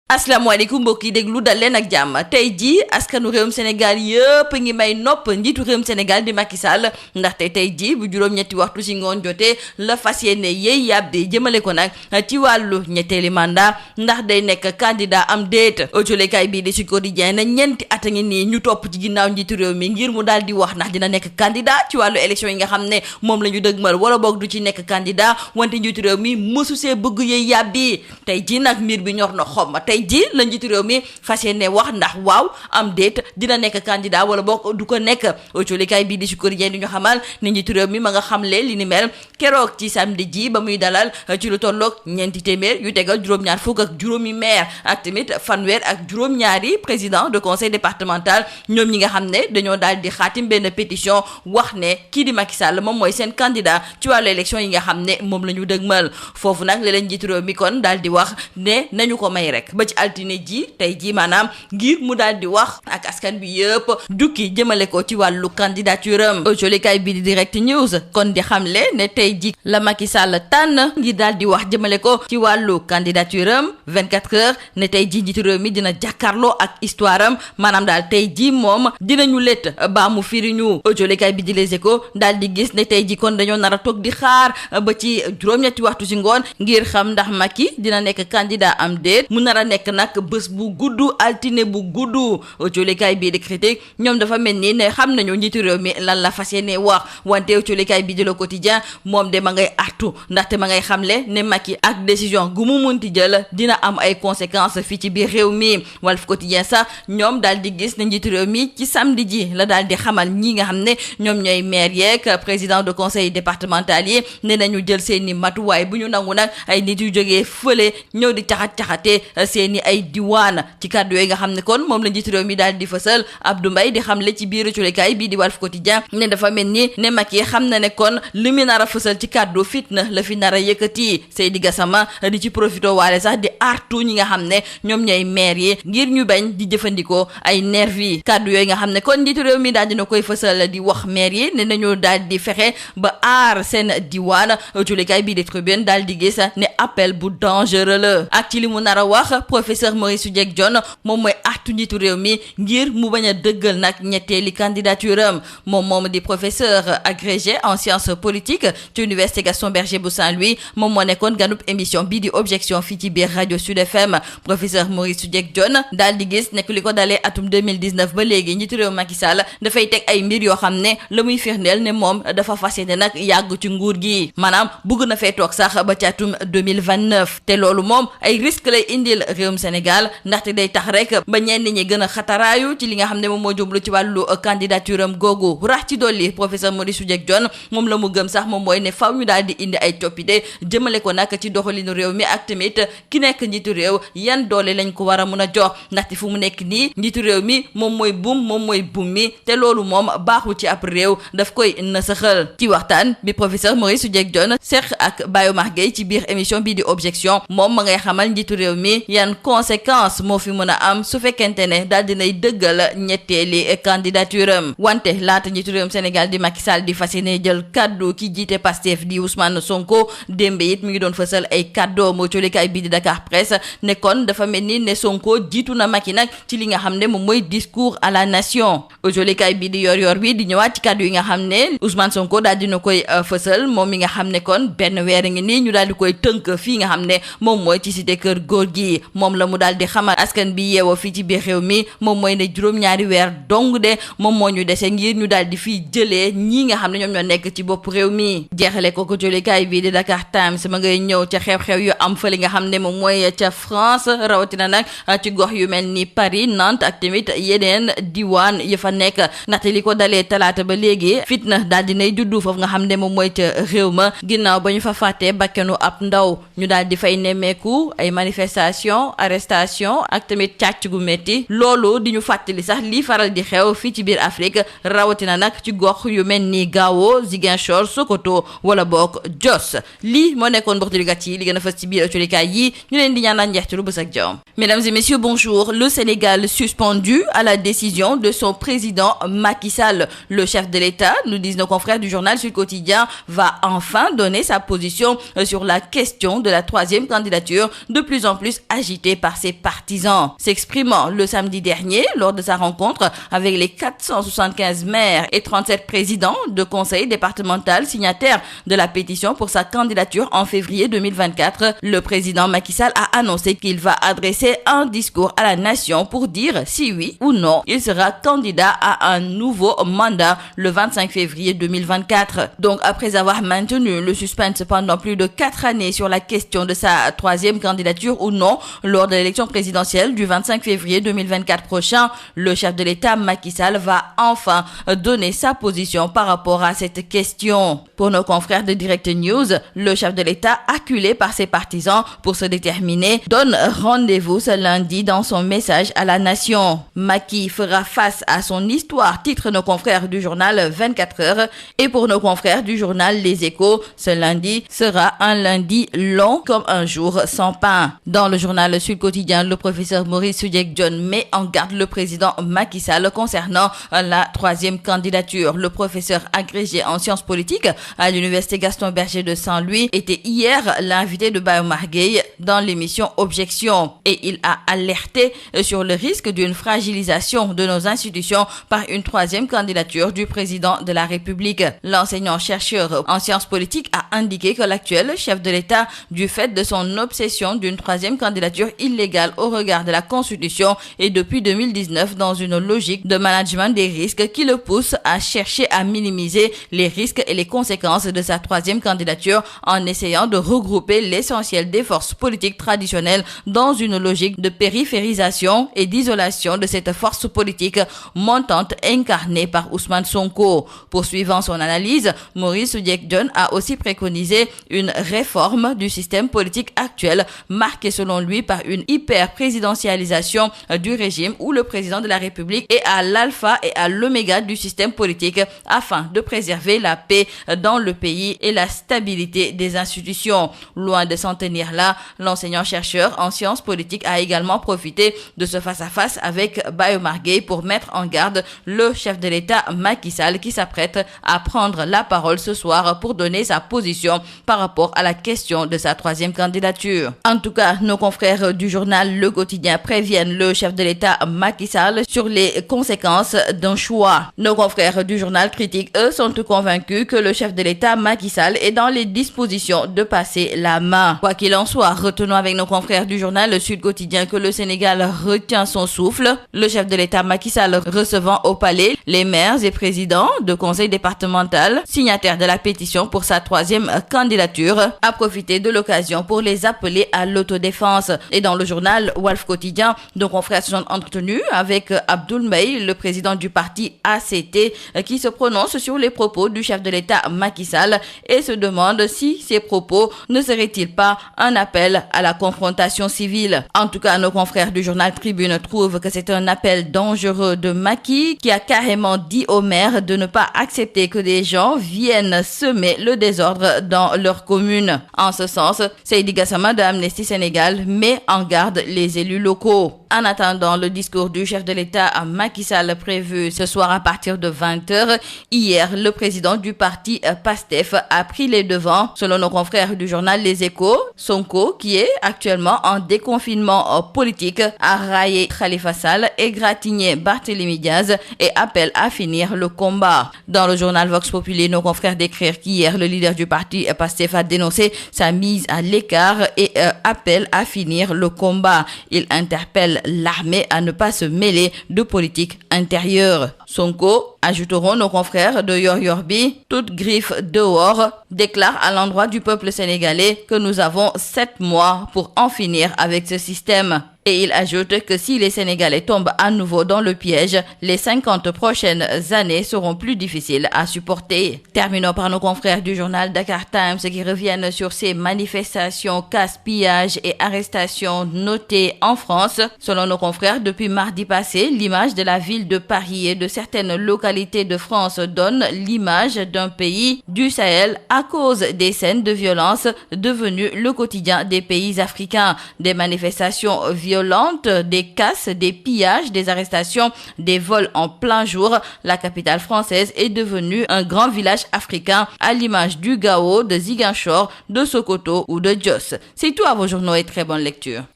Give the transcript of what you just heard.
asalaamaaleykum mbokk yi déglu dal leen ak jàmm tey jii askanu réewum Sénégal yëpp ngi may nopp njiitu réewum Sénégal di Macky Sall ndaxte tey jii bu juróom-ñetti waxtu si ngoon jotee la fas yéene yey yàbbi jëmale ko nag ci wàllu ñetteeli mandat ndax day nekk candidat am déet autolekaay bii di Sud Quotidien na ñeenti at a ngi nii ñu topp ci ginnaaw njiitu réew mi ngir mu daal di wax ndax dina nekk candidat ci wàllu élection yi nga xam ne moom la ñu dëgmal wala boog du ci nekk candidat wante njiitu réew mi mësu see bëgg yey yàbbi tey jii nag mbir bi ñor na xom ji la njiitu réew mi fas yéene wax ndax waaw am déet dina nekk candidat wala boog du ko nekk autolikaay bii di Sud Quotidien di ñu xamal ne njiitu réew mi ma nga xamle li ni mel keroog ci samedi ji ba muy dalal ci lu tolloog ñeenti téeméer yu tegal juróom-ñaar fukk ak juróomi maire ak tamit fanweer ak juróom-ñaari président de conseil départemental ñoom ñi nga xam ne dañoo daal di xaatim benn pétition wax ne kii di Macky Sall moom mooy seen candidat ci wàllu élection yi nga xam ne moom la ñu dëgmal foofu nag la leen njiitu réew mi kon daal di wax ne nañu ko may rek ba ci altine ji tey ji maanaam ngir mu daal di wax ak askan bi yëpp jukki jëmale ko ci wàllu candidature am jolikaay bi di Direct News kon di xamle ne tey ji la Macky Sall tànn ngir daal di wax jëmale ko ci wàllu candidature am 24 heures ne tey ji njiitu réew mi dina jàkkaarloo ak histoire am maanaam daal tey ji moom dinañu lett baa mu firiñu jolikaay bi di Les Échos daal di gis ne tey ji kon dañoo nar a toog di xaar ba ci juróom-ñetti waxtu si ngoon ngir xam ndax Macky dina nekk candidat am déet mu nar a nekk nag bés bu gudd altine bu gudd autolikaay bii di Critique ñoom dafa mel ni ne xam nañu njiitu réew mi lan la fas yéene wax wante autolikaay bii di Le Quotidien moom de ma ngay artu ndaxte ma ngay xamle ne Macky ak décision gu mu munti jël dina am ay conséquences fii ci biir réew mi Walf Quotidien sax ñoom daal di gis ne njiitu réew mi ci samedi ji la daal di xamal ñi nga xam ne ñoom ñooy maire yeeg président de conseil départemental yi ne nañu jël seeni matuwaay bu ñu nangu nag ay nit yu jógee fële ñëw di caxat-caxatee seeni ay diwaan ci kàddu yooyu nga xam ne kon moom la njiitu réew mi daal di fësal Abdou Mbaye di xamle ci biir culikaay bii di Walf Quotidien ne dafa mel ni ne Macky xam na ne kon li mu nar a fësal ci kàddu fitna la fi nar a yëkkati Seydi Gassama di ci profito waale sax di artu ñi nga xam ne ñoom ñooy maire yi ngir ñu bañ di jëfandikoo ay nervi kàddu yooyu nga xam ne kon njiitu réew mi daal dina koy fësal di wax maire yi ne nañu daal di fexe ba aar seen diwaan culikaay bii di Tribune daal di gis ne appel bu dangereux la ak ci li mu nar a wax professeur Maurice Soudieck Dione moom mooy artu njiitu réew mi ngir mu bañ a dëggal nag ñetteeli candidature am moom di professeur agrégé en sciences politiques ci université Gaston Berger bu Saint-Louis moom moo nekkoon ganub émission bii di objection fii ci biir rajo Sud FM professeur Maurice Soudieck Dione daal di gis nekk li ko dalee atum 2019 ba léegi njiitu réew Macky Sall dafay teg ay mbir yoo xam ne la muy firndeel ne moom dafa fas yéene nag yàgg ci nguur gi maanaam bugg na fay toog sax ba ci atum 2029 te loolu moom ay risque lay indil réewum Sénégal ndaxte day tax rek ba ñenn ñi gën a xataraayu ci li nga xam ne moom moo jublu ci wàllu candidature am googu rax ci dolli professeur Maurice Soudieck Dione moom la mu gëm sax moom mooy ne faw ñu daal di indi ay coppite jëmale ko nag ci doxalinu réew mi ak tamit ki nekk njiitu réew yan doole lañ ko war a mun a jox ndaxte fu mu nekk nii njiitu réew mi moom mooy buum mi te loolu moom baaxul ci ab réew daf koy nasaxal ci waxtaan bi professeur Maurice Soudieck Dione seq ak Bayo Mar Gueye ci biir émission bii di objection moom ma ngay xamal njiitu réew mi yan conséquence moo fi mën a am su fekkente ne daal dinay dëggal ñetteeli candidature am wante laata njiitu réewum Sénégal di Macky Sall di fas yéene jël kaddu ki jiite Pastef di Ousmane Sonko démb it mi ngi doon fësal ay kaddu moo colikaay bii di Dakar Presse ne kon dafa mel ni ne Sonko jiitu na Macky nag ci li nga xam ne moom mooy discours à la nation colikaay bii di yor bi di ñëwaat ci kaddu yi nga xam ne Ousmane Sonko daal dina koy fësal moom mi nga xam ne kon benn weer ngi nii ñu daal di koy tënk fii nga xam ne moom mooy ci cité kër góor gi moom la mu daal di xamal askan bi yeewoo fii ci biir réew mi moom mooy ne juróom-ñaari weer dong de moom moo ñu dese ngir ñu daal di fii jëlee ñii nga xam ne ñoom ñoo nekk ci bopp réew mi jeexale ko jolikaay bii di Dakar Times ma ngay ñëw ca xew-xew yu am fële nga xam ne moom mooy ca France rawatina nag ci gox yu mel ni Paris Nantes ak tamit yeneen diwaan yi fa nekk ndaxte li ko dalee talaata ba léegi fitna daal dinay juddu foofu nga xam ne moom mooy ca réew ma ginnaaw ba ñu fa fàttee bakkanu ab ndaw ñu daal di fay nemmeeku ay manifestation arrestation ak tamit càcc gu métti loolu di ñu fàttali sax lii faral di xew fii ci biir Afrique rawatina nag ci gox yu mel ni Gao Ziguinchor Sokoto wala boog Jos lii moo nekkoon mboxtu ligat yi li gën a fës ci biir autolikaay yi ñu leen di ñaanal njeextalu bës ak jawam. Mesdames et messieurs, bonjour. Le Sénégal suspendu à la décision de son président Macky Sall. Le chef de l'État, nous disent nos confrères du journal Sud Quotidien, va enfin donner sa position sur la question de la troisième candidature de plus en plus agitée agité par ses partisans. S'exprimant le samedi dernier lors de sa rencontre avec les 475 maires et 37 présidents de conseil départemental signataires de la pétition pour sa candidature en février 2024, le président Macky Sall a annoncé qu'il va adresser un discours à la nation pour dire si oui ou non il sera candidat à un nouveau mandat le 25 février 2024. Donc après avoir maintenu le suspense pendant plus de 4 années sur la question de sa troisième candidature ou non lors de l'élection présidentielle du 25 février 2024 prochain, le chef de l'État Macky Sall va enfin donner sa position par rapport à cette question. Pour nos confrères de Direct News, le chef de l'État, acculé par ses partisans pour se déterminer, donne rendez-vous ce lundi dans son message à la nation. Macky fera face à son histoire, titrent nos confrères du journal 24 heures. Et pour nos confrères du journal Les Échos, ce lundi sera un lundi long comme un jour sans pain. Dans le journal Sud Quotidien, le professeur Maurice Soudieck-Dione met en garde le président Macky Sall concernant la troisième candidature. Le professeur agrégé en sciences politiques à l'université Gaston Berger de Saint-Louis était hier l'invité de Bayo Margueil dans l'émission Objection et il a alerté sur le risque d'une fragilisation de nos institutions par une troisième candidature du président de la République. L'enseignant-chercheur en sciences politiques a indiqué que l'actuel chef de l'État, du fait de son obsession d'une troisième candidature illégale au regard de la Constitution, est depuis 2019 dans une logique de management des risques qui le pousse à chercher à minimiser les risques et les conséquences de sa troisième candidature en essayant de regrouper l'essentiel des forces politiques traditionnelles dans une logique de périphérisation et d'isolation de cette force politique montante incarnée par Ousmane Sonko. Poursuivant son analyse, Maurice Soudieck-Dione a aussi préconisé une réforme du système politique actuel marquée selon lui par une hyper-présidentialisation du régime où le président de la République est à l'alpha et à l'oméga du système politique afin de préserver la paix dans le pays et la stabilité des institutions. Loin de s'en tenir là, l'enseignant-chercheur en sciences politiques a également profité de ce face-à-face avec Bayo Margueil pour mettre en garde le chef de l'État Macky Sall qui s'apprête à prendre la parole ce soir pour donner sa position par rapport à la question de sa troisième candidature. En tout cas, nos confrères du journal Le Quotidien préviennent le chef de l'État Macky Sall sur les conséquences d'un choix. Nos confrères du journal Critique, eux, sont convaincus que le chef de l'État Macky Sall est dans les dispositions de passer la main. Quoi qu'il en soit, retenons avec nos confrères du journal Le Sud Quotidien que le Sénégal retient son souffle. Le chef de l'État Macky Sall recevant au palais les maires et présidents de conseil départemental signataires de la pétition pour sa troisième candidature a profité de l'occasion pour les appeler à l'autodéfense. Et dans le journal Walf Quotidien, nos confrères se sont entretenus avec Abdoul Mbaye, le président du parti ACT, qui se prononce sur les propos du chef de l'État Macky Sall et se demande si ces propos ne seraient-ils pas un appel à la confrontation civile. En tout cas, nos confrères du journal Tribune trouvent que c'est un appel dangereux de Macky qui a carrément dit aux maires de ne pas accepter que des gens viennent semer le désordre dans leur commune. En ce sens, Seydi Gassama de Amnesty Sénégal met en garde les élus locaux. En attendant le discours du chef de l'État à Macky Sall prévu ce soir à partir de 20h, hier, le président du parti PASTEF a pris les devants. Selon nos confrères du journal Les Échos, Sonko, qui est actuellement en déconfinement politique, a raillé Khalifa Sall, égratigné Barthélémy Diaz et appelle à finir le combat. Dans le journal Vox Populi, nos confrères décrivent qu'hier, le leader du parti PASTEF a dénoncé sa mise à l'écart et appelle à finir le combat. Il interpelle l'armée à ne pas se mêler de politique intérieure. Sonko, ajouteront nos confrères de Yor Yorbi, toute griffe dehors, déclare à l'endroit du peuple sénégalais que nous avons 7 mois pour en finir avec ce système. Et il ajoute que si les Sénégalais tombent à nouveau dans le piège, les 50 prochaines années seront plus difficiles à supporter. Terminons par nos confrères du journal Dakar Times qui reviennent sur ces manifestations, casse, pillages et arrestations notées en France. Selon nos confrères, depuis mardi passé, l'image de la ville de Paris et de certaines localités de France donne l'image d'un pays du Sahel à cause des scènes de violence devenues le quotidien des pays africains. Des manifestations violentes, des casses, des pillages, des arrestations, des vols en plein jour. La capitale française est devenue un grand village africain à l'image du Gao, de Ziguinchor, de Sokoto ou de Jos. C'est tout à vos journaux et très bonne lecture.